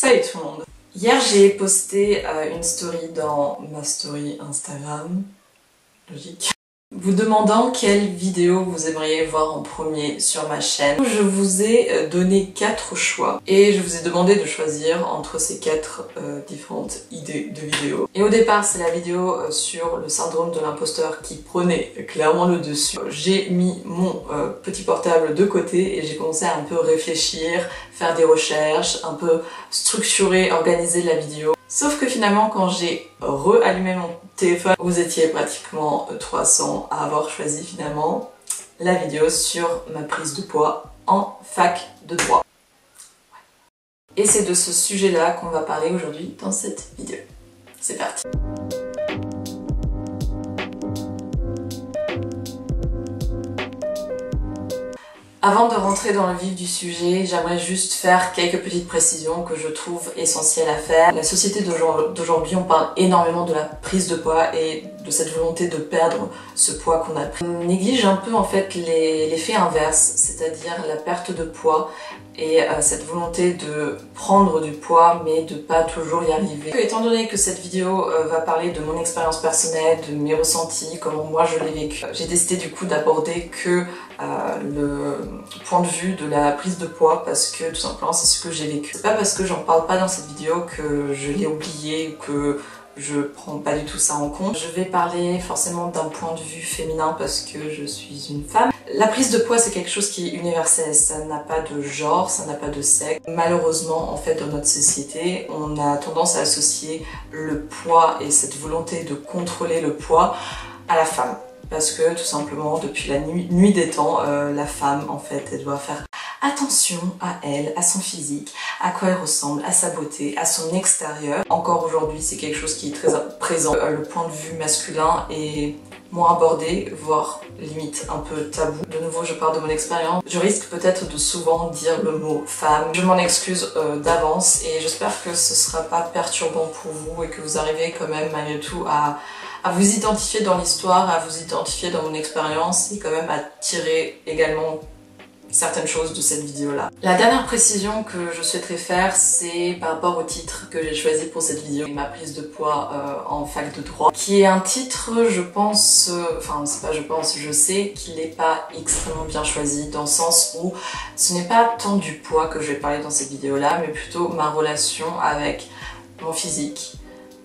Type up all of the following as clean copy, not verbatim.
Salut tout le monde! Hier j'ai posté une story dans ma story Instagram, logique, vous demandant quelle vidéo vous aimeriez voir en premier sur ma chaîne. Je vous ai donné 4 choix et je vous ai demandé de choisir entre ces 4 différentes idées de vidéos. Et au départ c'est la vidéo sur le syndrome de l'imposteur qui prenait clairement le dessus. J'ai mis mon petit portable de côté et j'ai commencé à un peu réfléchir, faire des recherches, un peu structurer, organiser la vidéo. Sauf que finalement quand j'ai allumé mon téléphone, vous étiez pratiquement 300 à avoir choisi finalement la vidéo sur ma prise de poids en fac de droit. Et c'est de ce sujet-là qu'on va parler aujourd'hui dans cette vidéo. C'est parti! Avant de rentrer dans le vif du sujet, j'aimerais juste faire quelques petites précisions que je trouve essentielles à faire. La société d'aujourd'hui, on parle énormément de la prise de poids et de cette volonté de perdre ce poids qu'on a pris. On néglige un peu en fait l'effet inverse, c'est-à-dire la perte de poids et cette volonté de prendre du poids mais de pas toujours y arriver. Étant donné que cette vidéo va parler de mon expérience personnelle, de mes ressentis, comment moi je l'ai vécu, j'ai décidé du coup d'aborder que le point de vue de la prise de poids parce que tout simplement c'est ce que j'ai vécu. C'est pas parce que j'en parle pas dans cette vidéo que je l'ai oublié ou que je prends pas du tout ça en compte. Je vais parler forcément d'un point de vue féminin parce que je suis une femme. La prise de poids c'est quelque chose qui est universel, ça n'a pas de genre, ça n'a pas de sexe. Malheureusement en fait dans notre société on a tendance à associer le poids et cette volonté de contrôler le poids à la femme. Parce que tout simplement depuis la nuit des temps, la femme en fait elle doit faire attention à elle, à son physique, à quoi elle ressemble, à sa beauté, à son extérieur. Encore aujourd'hui c'est quelque chose qui est très présent. Le point de vue masculin est moins abordé, voire limite un peu tabou. De nouveau je parle de mon expérience. Je risque peut-être de souvent dire le mot femme. Je m'en excuse d'avance et j'espère que ce sera pas perturbant pour vous et que vous arrivez quand même malgré tout à vous identifier dans l'histoire, à vous identifier dans mon expérience et quand même à tirer également certaines choses de cette vidéo-là. La dernière précision que je souhaiterais faire, c'est par rapport au titre que j'ai choisi pour cette vidéo, ma prise de poids en fac de droit, qui est un titre, je pense, enfin c'est pas je pense, je sais qu'il n'est pas extrêmement bien choisi dans le sens où ce n'est pas tant du poids que je vais parler dans cette vidéo-là, mais plutôt ma relation avec mon physique,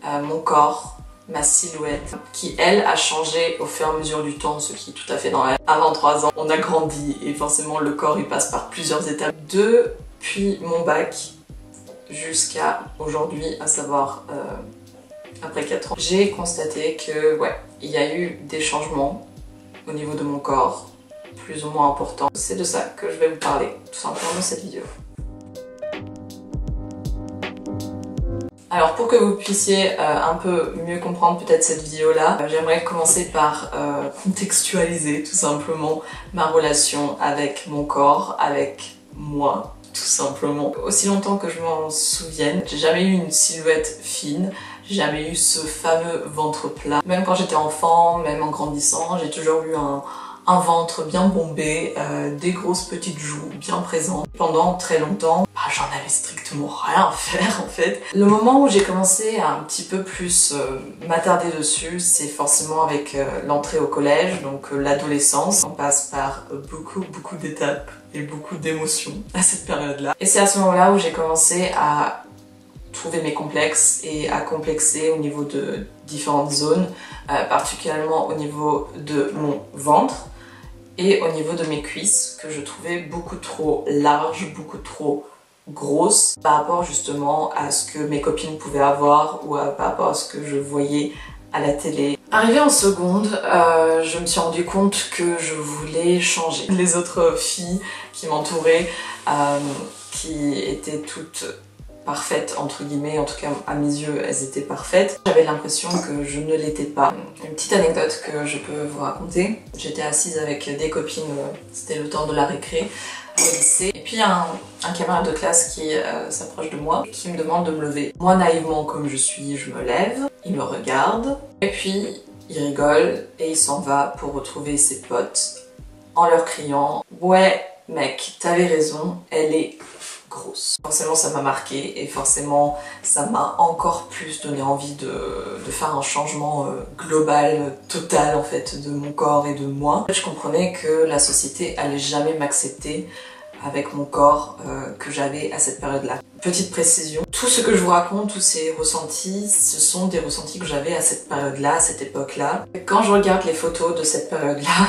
mon corps, ma silhouette, qui elle a changé au fur et à mesure du temps, ce qui est tout à fait normal. À 23 ans, on a grandi et forcément le corps il passe par plusieurs étapes. Depuis mon bac jusqu'à aujourd'hui, à savoir après 4 ans, j'ai constaté que ouais, il y a eu des changements au niveau de mon corps, plus ou moins importants. C'est de ça que je vais vous parler, tout simplement dans cette vidéo. Alors pour que vous puissiez un peu mieux comprendre peut-être cette vidéo-là, j'aimerais commencer par contextualiser tout simplement ma relation avec mon corps, avec moi, tout simplement. Aussi longtemps que je m'en souvienne, j'ai jamais eu une silhouette fine, j'ai jamais eu ce fameux ventre plat. Même quand j'étais enfant, même en grandissant, j'ai toujours eu un ventre bien bombé, des grosses petites joues bien présentes. Pendant très longtemps, j'en avais strictement rien à faire en fait. Le moment où j'ai commencé à un petit peu plus m'attarder dessus, c'est forcément avec l'entrée au collège, donc l'adolescence. On passe par beaucoup d'étapes et beaucoup d'émotions à cette période-là. Et c'est à ce moment-là où j'ai commencé à trouver mes complexes et à complexer au niveau de différentes zones, particulièrement au niveau de mon ventre et au niveau de mes cuisses que je trouvais beaucoup trop larges, beaucoup trop grosses par rapport justement à ce que mes copines pouvaient avoir ou par rapport à ce que je voyais à la télé. Arrivée en seconde, je me suis rendu compte que je voulais changer. Les autres filles qui m'entouraient, qui étaient toutes parfaites entre guillemets, en tout cas à mes yeux elles étaient parfaites. J'avais l'impression que je ne l'étais pas. Une petite anecdote que je peux vous raconter. J'étais assise avec des copines, c'était le temps de la récré au lycée. Et puis un camarade de classe qui s'approche de moi, qui me demande de me lever. Moi naïvement comme je suis, je me lève, il me regarde et puis il rigole et il s'en va pour retrouver ses potes en leur criant « Ouais mec, t'avais raison, elle est grosse. Forcément ça m'a marqué et forcément ça m'a encore plus donné envie de faire un changement global, total en fait de mon corps et de moi. Je comprenais que la société allait jamais m'accepter avec mon corps que j'avais à cette période-là. Petite précision, tout ce que je vous raconte, tous ces ressentis, ce sont des ressentis que j'avais à cette période-là, à cette époque-là. Quand je regarde les photos de cette période-là,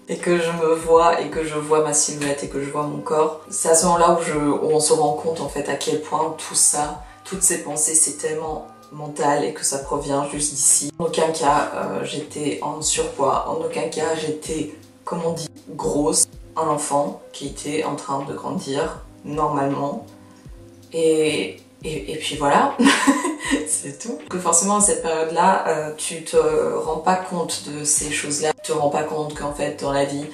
et que je me vois et que je vois ma silhouette et que je vois mon corps, c'est à ce moment-là où on se rend compte en fait à quel point tout ça, toutes ces pensées, c'est tellement mental et que ça provient juste d'ici. En aucun cas j'étais en surpoids, en aucun cas j'étais, comme on dit, grosse. Un enfant qui était en train de grandir normalement et puis voilà. C'est tout. Que forcément à cette période-là, tu te rends pas compte de ces choses-là. Tu te rends pas compte qu'en fait dans la vie,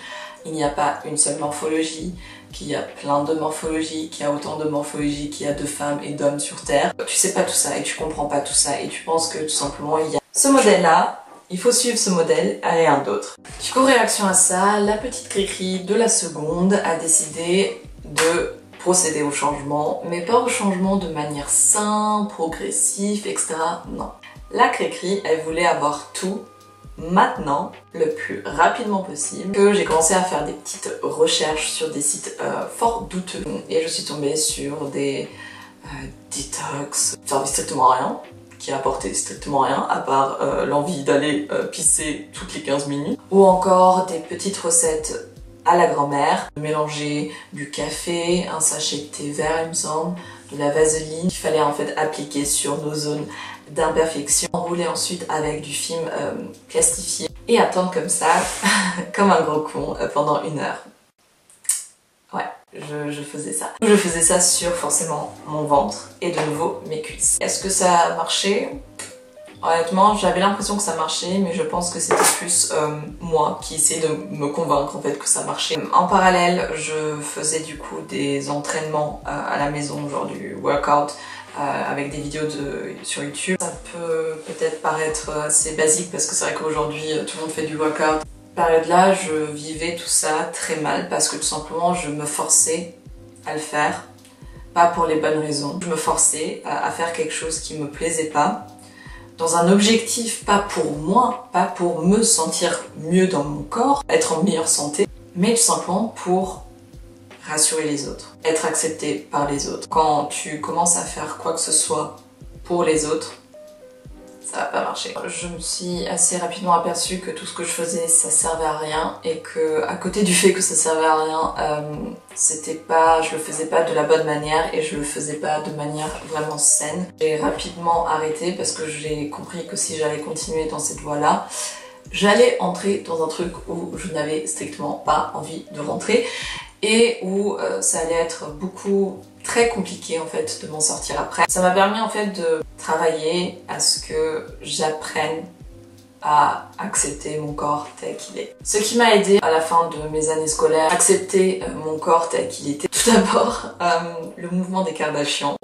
il n'y a pas une seule morphologie, qu'il y a plein de morphologies, qu'il y a autant de morphologies qu'il y a de femmes et d'hommes sur Terre. Tu sais pas tout ça et tu comprends pas tout ça et tu penses que tout simplement il y a ce modèle-là, il faut suivre ce modèle et rien d'autre. Du coup, réaction à ça, la petite Cricri de la seconde a décidé de procéder au changement, mais pas au changement de manière simple, progressif, etc. Non. La Cricri, elle voulait avoir tout maintenant, le plus rapidement possible. Que j'ai commencé à faire des petites recherches sur des sites fort douteux et je suis tombée sur des detox, ça servait strictement à rien, qui apportait strictement rien à part l'envie d'aller pisser toutes les 15 minutes, ou encore des petites recettes à la grand-mère, mélanger du café, un sachet de thé vert il me semble, de la vaseline qu'il fallait en fait appliquer sur nos zones d'imperfection, enrouler ensuite avec du film plastifié et attendre comme ça, comme un gros con pendant 1 heure. Ouais, je faisais ça. Je faisais ça sur forcément mon ventre et de nouveau mes cuisses. Est-ce que ça a marché? Honnêtement, j'avais l'impression que ça marchait, mais je pense que c'était plus moi qui essayais de me convaincre en fait que ça marchait. En parallèle, je faisais du coup des entraînements à la maison, genre du workout, avec des vidéos sur YouTube. Ça peut peut-être paraître assez basique parce que c'est vrai qu'aujourd'hui tout le monde fait du workout. Période-là, je vivais tout ça très mal parce que tout simplement je me forçais à le faire, pas pour les bonnes raisons. Je me forçais à faire quelque chose qui me plaisait pas, dans un objectif pas pour moi, pas pour me sentir mieux dans mon corps, être en meilleure santé, mais tout simplement pour rassurer les autres, être accepté par les autres. Quand tu commences à faire quoi que ce soit pour les autres, ça va pas marcher. Je me suis assez rapidement aperçue que tout ce que je faisais, ça servait à rien et que à côté du fait que ça servait à rien, je le faisais pas de la bonne manière et je le faisais pas de manière vraiment saine. J'ai rapidement arrêté parce que j'ai compris que si j'allais continuer dans cette voie-là, j'allais entrer dans un truc où je n'avais strictement pas envie de rentrer et où ça allait être très compliqué en fait de m'en sortir après. Ça m'a permis en fait de travailler à ce que j'apprenne à accepter mon corps tel qu'il est. Ce qui m'a aidé à la fin de mes années scolaires, accepter mon corps tel qu'il était. Tout d'abord, le mouvement des Kardashians.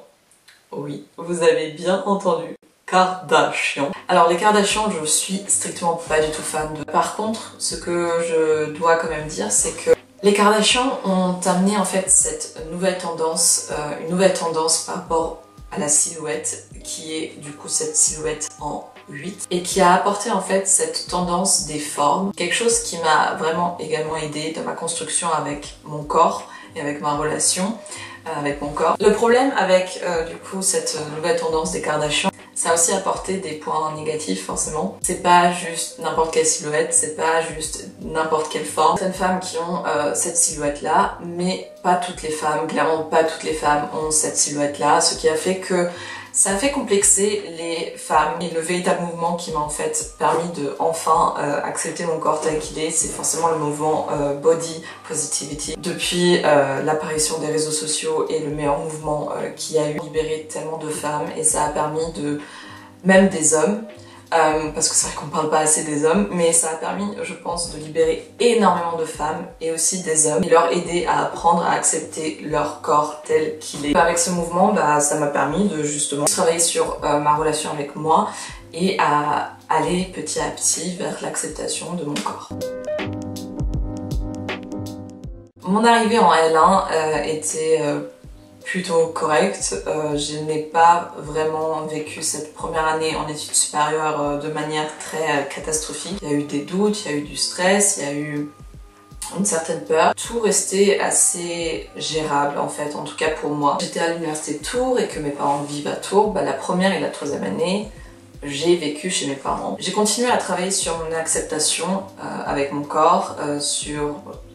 Oui, vous avez bien entendu. Kardashian. Alors les Kardashians, je suis strictement pas du tout fan de. Par contre, ce que je dois quand même dire, c'est que les Kardashians ont amené en fait cette nouvelle tendance, une nouvelle tendance par rapport à la silhouette, qui est du coup cette silhouette en 8, et qui a apporté en fait cette tendance des formes, quelque chose qui m'a vraiment également aidé dans ma construction avec mon corps et avec ma relation avec mon corps. Le problème avec du coup cette nouvelle tendance des Kardashians, ça a aussi apporté des points négatifs forcément. C'est pas juste n'importe quelle silhouette, c'est pas juste n'importe quelle forme. Certaines femmes qui ont cette silhouette là, mais pas toutes les femmes, clairement pas toutes les femmes ont cette silhouette là, ce qui a fait que ça a fait complexer les femmes. Et le véritable mouvement qui m'a en fait permis de enfin accepter mon corps tel qu'il est, c'est forcément le mouvement Body Positivity. Depuis l'apparition des réseaux sociaux et le meilleur mouvement qu'il y a eu, libéré tellement de femmes et ça a permis même des hommes, parce que c'est vrai qu'on parle pas assez des hommes, mais ça a permis, je pense, de libérer énormément de femmes et aussi des hommes et leur aider à apprendre à accepter leur corps tel qu'il est. Avec ce mouvement, ça m'a permis de justement travailler sur ma relation avec moi et à aller petit à petit vers l'acceptation de mon corps. Mon arrivée en L1 était plutôt correcte. Je n'ai pas vraiment vécu cette première année en études supérieures de manière très catastrophique. Il y a eu des doutes, il y a eu du stress, il y a eu une certaine peur. Tout restait assez gérable en fait, en tout cas pour moi. J'étais à l'université de Tours et que mes parents vivent à Tours. La première et la troisième année, j'ai vécu chez mes parents. J'ai continué à travailler sur mon acceptation avec mon corps,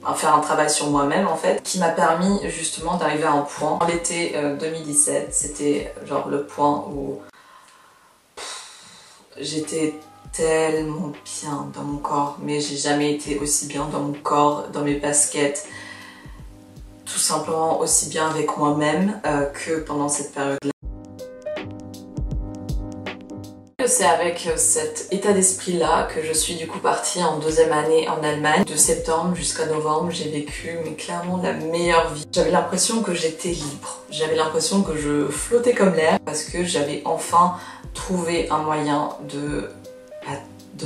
à faire un travail sur moi-même en fait, qui m'a permis justement d'arriver à un point. En l'été 2017, c'était genre le point où j'étais tellement bien dans mon corps, mais j'ai jamais été aussi bien dans mon corps, dans mes baskets, tout simplement aussi bien avec moi-même que pendant cette période-là. C'est avec cet état d'esprit-là que je suis du coup partie en deuxième année en Allemagne. De septembre jusqu'à novembre, j'ai vécu mais clairement la meilleure vie. J'avais l'impression que j'étais libre. J'avais l'impression que je flottais comme l'air parce que j'avais enfin trouvé un moyen de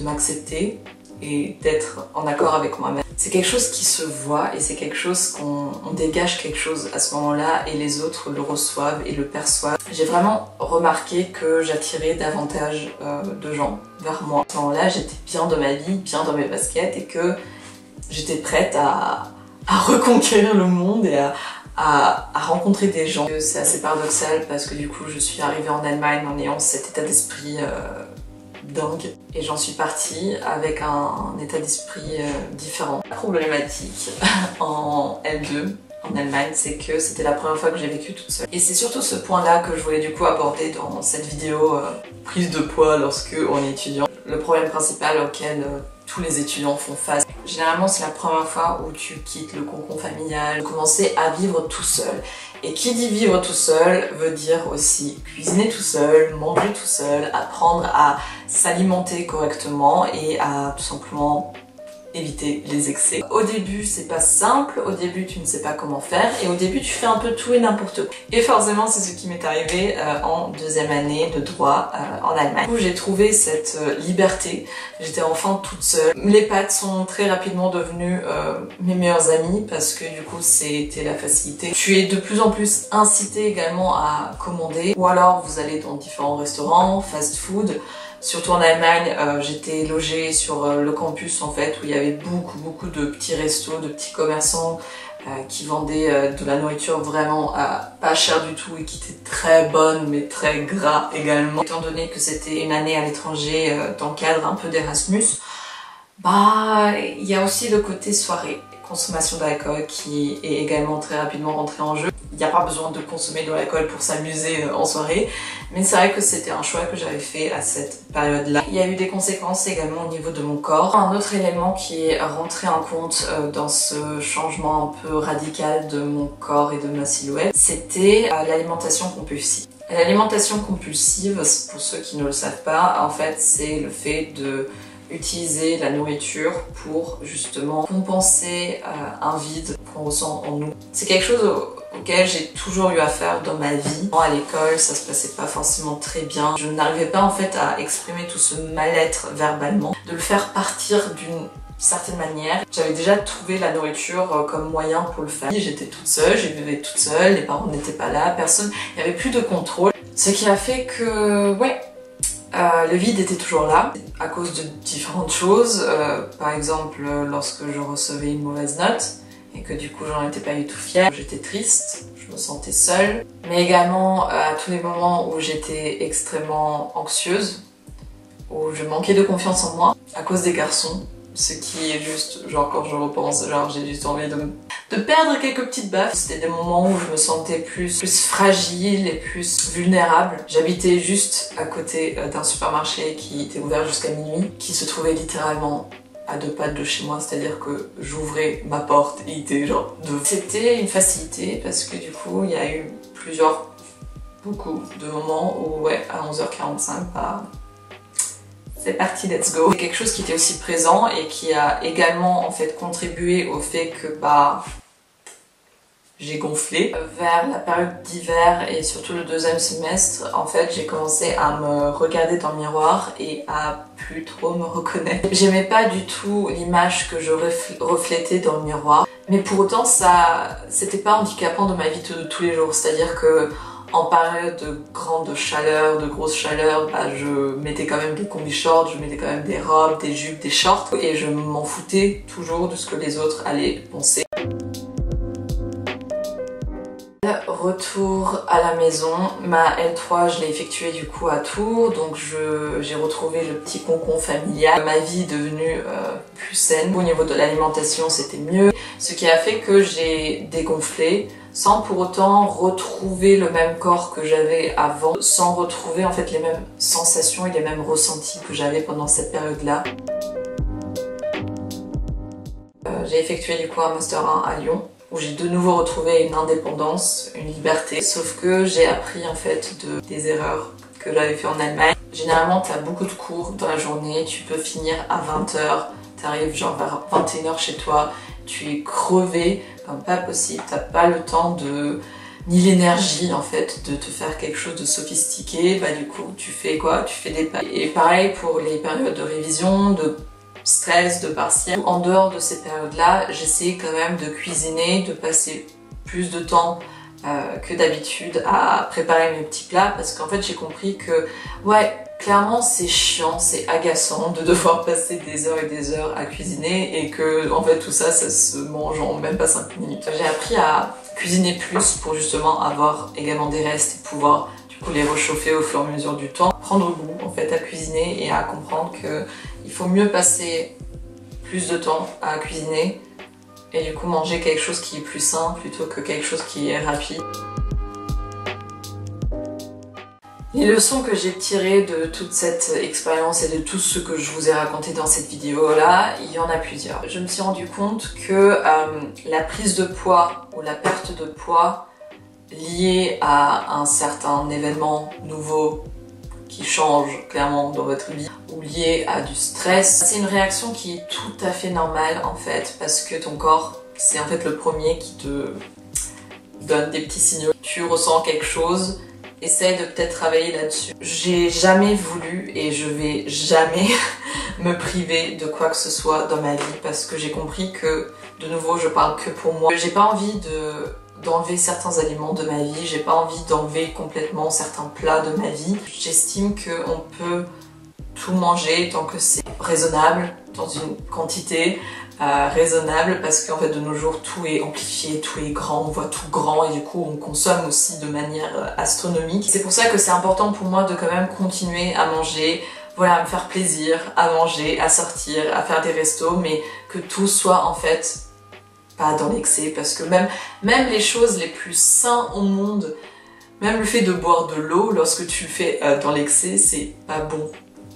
m'accepter et d'être en accord avec moi-même. C'est quelque chose qui se voit et c'est quelque chose qu'on dégage quelque chose à ce moment-là et les autres le reçoivent et le perçoivent. J'ai vraiment remarqué que j'attirais davantage de gens vers moi. À ce moment-là, j'étais bien dans ma vie, bien dans mes baskets et que j'étais prête à reconquérir le monde et à rencontrer des gens. C'est assez paradoxal parce que du coup, je suis arrivée en Allemagne en ayant cet état d'esprit dingue et j'en suis partie avec un état d'esprit différent. La problématique en L2 en Allemagne, c'est que c'était la première fois que j'ai vécu toute seule. Et c'est surtout ce point-là que je voulais du coup aborder dans cette vidéo prise de poids lorsque on est étudiant. Le problème principal auquel tous les étudiants font face. Généralement, c'est la première fois où tu quittes le cocon familial, commencer à vivre tout seul. Et qui dit vivre tout seul veut dire aussi cuisiner tout seul, manger tout seul, apprendre à s'alimenter correctement et à tout simplement éviter les excès. Au début, c'est pas simple, au début tu ne sais pas comment faire et au début tu fais un peu tout et n'importe quoi. Et forcément, c'est ce qui m'est arrivé en deuxième année de droit en Allemagne. Du coup, j'ai trouvé cette liberté, j'étais enfin toute seule. Les pâtes sont très rapidement devenues mes meilleures amies parce que du coup, c'était la facilité. Tu es de plus en plus incité également à commander ou alors vous allez dans différents restaurants, fast-food. Surtout en Allemagne, j'étais logée sur le campus en fait où il y avait beaucoup de petits restos, de petits commerçants qui vendaient de la nourriture vraiment pas cher du tout et qui était très bonne mais très gras également. Étant donné que c'était une année à l'étranger dans le cadre un peu d'Erasmus, il y a aussi le côté soirée, consommation d'alcool qui est également très rapidement rentré en jeu. Il n'y a pas besoin de consommer de l'alcool pour s'amuser en soirée, mais c'est vrai que c'était un choix que j'avais fait à cette période-là. Il y a eu des conséquences également au niveau de mon corps. Un autre élément qui est rentré en compte dans ce changement un peu radical de mon corps et de ma silhouette, c'était l'alimentation compulsive. L'alimentation compulsive, pour ceux qui ne le savent pas, en fait c'est le fait de utiliser la nourriture pour justement compenser un vide qu'on ressent en nous. C'est quelque chose auquel j'ai toujours eu affaire dans ma vie. À l'école, ça se passait pas forcément très bien. Je n'arrivais pas en fait à exprimer tout ce mal-être verbalement, de le faire partir d'une certaine manière. J'avais déjà trouvé la nourriture comme moyen pour le faire. J'étais toute seule, je vivais toute seule, les parents n'étaient pas là, personne, il n'y avait plus de contrôle. Ce qui a fait que, le vide était toujours là, à cause de différentes choses. Par exemple, lorsque je recevais une mauvaise note, et que du coup j'en étais pas du tout fière, j'étais triste, je me sentais seule. Mais également à tous les moments où j'étais extrêmement anxieuse, où je manquais de confiance en moi, à cause des garçons. Ce qui est juste, genre quand je repense, genre j'ai juste envie de perdre quelques petites baffes. C'était des moments où je me sentais plus fragile et plus vulnérable. J'habitais juste à côté d'un supermarché qui était ouvert jusqu'à minuit, qui se trouvait littéralement à 2 pas de chez moi, c'est-à-dire que j'ouvrais ma porte et il était genre devant. C'était une facilité parce que du coup il y a eu beaucoup de moments où à 11h45, c'est parti, let's go. C'est quelque chose qui était aussi présent et qui a également en fait contribué au fait que j'ai gonflé. Vers la période d'hiver et surtout le deuxième semestre, en fait, j'ai commencé à me regarder dans le miroir et à plus trop me reconnaître. J'aimais pas du tout l'image que je reflétais dans le miroir. Mais pour autant, c'était pas handicapant dans ma vie de tous les jours. C'est-à-dire que en période de grande chaleur, de grosse chaleur, je mettais quand même des combi shorts, je mettais quand même des robes, des jupes, des shorts, et je m'en foutais toujours de ce que les autres allaient penser. Retour à la maison, ma L3 je l'ai effectuée du coup à Tours, donc j'ai retrouvé le petit cocon familial. Ma vie est devenue plus saine. Au niveau de l'alimentation c'était mieux, ce qui a fait que j'ai dégonflé sans pour autant retrouver le même corps que j'avais avant, sans retrouver en fait les mêmes sensations et les mêmes ressentis que j'avais pendant cette période-là. J'ai effectué du coup un Master 1 à Lyon, où j'ai de nouveau retrouvé une indépendance, une liberté, sauf que j'ai appris en fait des erreurs que j'avais fait en Allemagne. Généralement, tu as beaucoup de cours dans la journée, tu peux finir à 20h, tu arrives genre vers 21h chez toi, tu es crevé comme pas possible, t'as pas le temps ni l'énergie en fait de te faire quelque chose de sophistiqué. Du coup, tu fais quoi? Tu fais des pas. Et pareil pour les périodes de révision, de stress, de partiel. En dehors de ces périodes-là, j'essayais quand même de cuisiner, de passer plus de temps que d'habitude à préparer mes petits plats, parce qu'en fait j'ai compris que ouais, clairement c'est chiant, c'est agaçant de devoir passer des heures et des heures à cuisiner et que en fait tout ça, ça se mange en même pas 5 minutes. J'ai appris à cuisiner plus pour justement avoir également des restes et pouvoir du coup les réchauffer au fur et à mesure du temps. Prendre goût en fait à cuisiner et à comprendre que il faut mieux passer plus de temps à cuisiner et du coup manger quelque chose qui est plus sain plutôt que quelque chose qui est rapide. Les leçons que j'ai tirées de toute cette expérience et de tout ce que je vous ai raconté dans cette vidéo-là, il y en a plusieurs. Je me suis rendu compte que la prise de poids ou la perte de poids liée à un certain événement nouveau qui change clairement dans votre vie ou liée à du stress, c'est une réaction qui est tout à fait normale en fait, parce que ton corps, c'est en fait le premier qui te donne des petits signaux. Tu ressens quelque chose, essaye de peut-être travailler là-dessus. J'ai jamais voulu et je vais jamais me priver de quoi que ce soit dans ma vie, parce que j'ai compris que, de nouveau, je parle que pour moi. J'ai pas envie d'enlever certains aliments de ma vie, j'ai pas envie d'enlever complètement certains plats de ma vie. J'estime qu'on peut tout manger tant que c'est raisonnable, dans une quantité raisonnable, parce qu'en fait de nos jours tout est amplifié, tout est grand, on voit tout grand et du coup on consomme aussi de manière astronomique. C'est pour ça que c'est important pour moi de quand même continuer à manger, voilà, à me faire plaisir, à manger, à sortir, à faire des restos, mais que tout soit en fait pas dans l'excès, parce que même les choses les plus saines au monde, même le fait de boire de l'eau, lorsque tu le fais dans l'excès, c'est pas bon.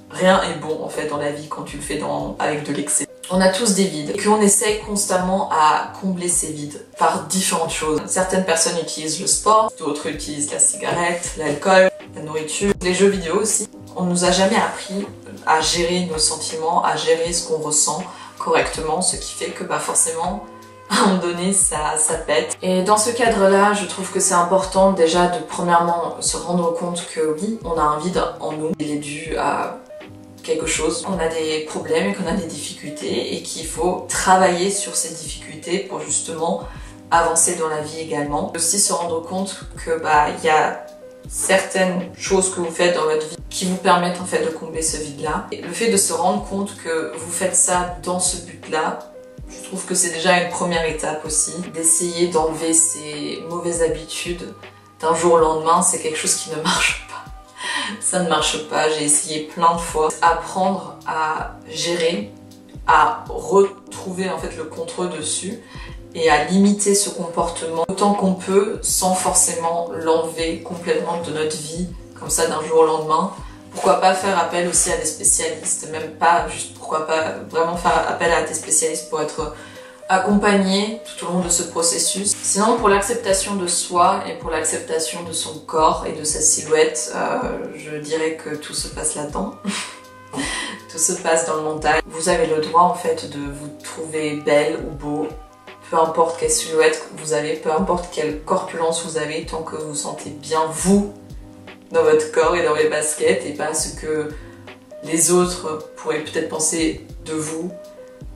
Rien est bon en fait dans la vie quand tu le fais avec de l'excès. On a tous des vides et qu'on essaye constamment à combler ces vides par différentes choses. Certaines personnes utilisent le sport, d'autres utilisent la cigarette, l'alcool, la nourriture, les jeux vidéo aussi. On nous a jamais appris à gérer nos sentiments, à gérer ce qu'on ressent correctement, ce qui fait que forcément à un moment donné ça pète. Et dans ce cadre-là, je trouve que c'est important déjà de premièrement se rendre compte que oui, on a un vide en nous, il est dû à quelque chose, on a des problèmes et qu'on a des difficultés et qu'il faut travailler sur ces difficultés pour justement avancer dans la vie également. Aussi se rendre compte que il y a certaines choses que vous faites dans votre vie qui vous permettent en fait de combler ce vide-là. Et le fait de se rendre compte que vous faites ça dans ce but-là, je trouve que c'est déjà une première étape aussi. D'essayer d'enlever ces mauvaises habitudes d'un jour au lendemain, c'est quelque chose qui ne marche pas. Ça ne marche pas, j'ai essayé plein de fois. Apprendre à gérer, à retrouver en fait le contrôle dessus et à limiter ce comportement autant qu'on peut sans forcément l'enlever complètement de notre vie comme ça d'un jour au lendemain. Pourquoi pas faire appel aussi à des spécialistes, même pas juste pourquoi pas vraiment faire appel à des spécialistes pour être accompagné tout au long de ce processus. Sinon, pour l'acceptation de soi et pour l'acceptation de son corps et de sa silhouette, je dirais que tout se passe là-dedans. Tout se passe dans le mental. Vous avez le droit en fait de vous trouver belle ou beau, peu importe quelle silhouette vous avez, peu importe quelle corpulence vous avez, tant que vous sentez bien vous dans votre corps et dans les baskets et pas ce que les autres pourraient peut-être penser de vous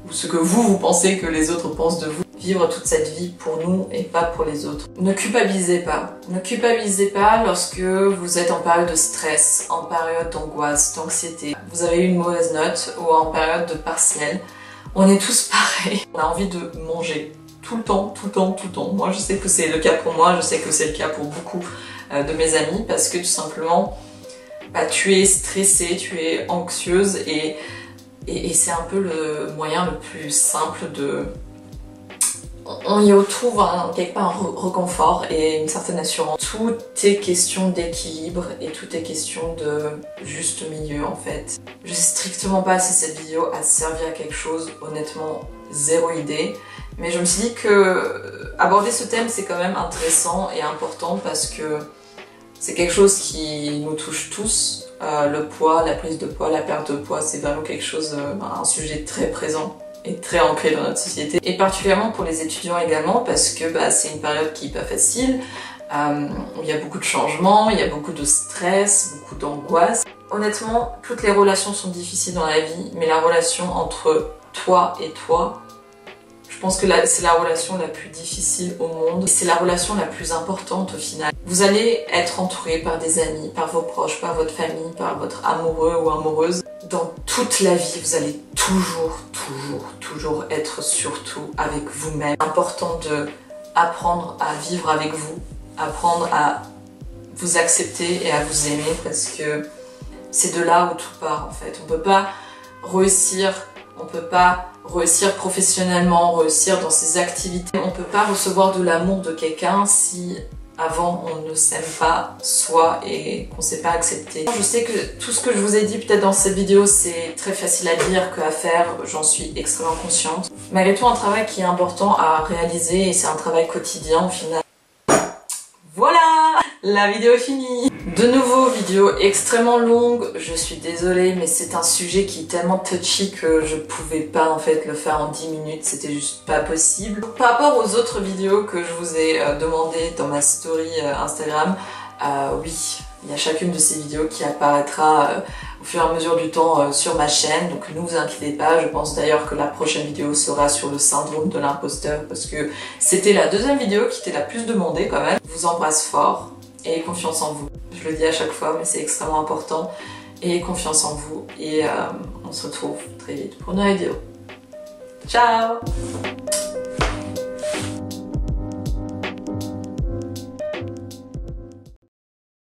ou ce que vous pensez que les autres pensent de vous. vivre toute cette vie pour nous et pas pour les autres. Ne culpabilisez pas. Ne culpabilisez pas lorsque vous êtes en période de stress, en période d'angoisse, d'anxiété. Vous avez eu une mauvaise note ou en période de partiel. On est tous pareils. On a envie de manger tout le temps, tout le temps, tout le temps. Moi, je sais que c'est le cas pour moi, je sais que c'est le cas pour beaucoup de mes amis parce que tout simplement, tu es stressée, tu es anxieuse et c'est un peu le moyen le plus simple de... On y retrouve quelque part un réconfort et une certaine assurance. Tout est question d'équilibre et tout est question de juste milieu en fait. Je sais strictement pas si cette vidéo a servi à quelque chose, honnêtement zéro idée. Mais je me suis dit que aborder ce thème c'est quand même intéressant et important parce que c'est quelque chose qui nous touche tous. Le poids, la prise de poids, la perte de poids, c'est vraiment quelque chose, un sujet très présent et très ancré dans notre société. Et particulièrement pour les étudiants également parce que c'est une période qui n'est pas facile. Il y a beaucoup de changements, il y a beaucoup de stress, beaucoup d'angoisse. Honnêtement, toutes les relations sont difficiles dans la vie, mais la relation entre toi et toi, je pense que c'est la relation la plus difficile au monde. C'est la relation la plus importante au final. Vous allez être entouré par des amis, par vos proches, par votre famille, par votre amoureux ou amoureuse. Dans toute la vie, vous allez toujours être surtout avec vous-même. C'est important d'apprendre à vivre avec vous, apprendre à vous accepter et à vous aimer parce que c'est de là où tout part en fait. On peut pas réussir professionnellement, réussir dans ses activités. On peut pas recevoir de l'amour de quelqu'un si avant on ne s'aime pas soi et qu'on sait pas accepter. Je sais que tout ce que je vous ai dit peut-être dans cette vidéo c'est très facile à dire qu'à faire, j'en suis extrêmement consciente. Malgré tout un travail qui est important à réaliser et c'est un travail quotidien au final. Voilà, la vidéo est finie. De nouveau, vidéo extrêmement longue, je suis désolée mais c'est un sujet qui est tellement touchy que je pouvais pas en fait le faire en 10 minutes, c'était juste pas possible. Par rapport aux autres vidéos que je vous ai demandé dans ma story Instagram, oui, il y a chacune de ces vidéos qui apparaîtra au fur et à mesure du temps sur ma chaîne, donc ne vous inquiétez pas. Je pense d'ailleurs que la prochaine vidéo sera sur le syndrome de l'imposteur parce que c'était la deuxième vidéo qui était la plus demandée quand même. Je vous embrasse fort et confiance en vous. Je le dis à chaque fois mais c'est extrêmement important. Et confiance en vous et on se retrouve très vite pour une nouvelle vidéo. Ciao!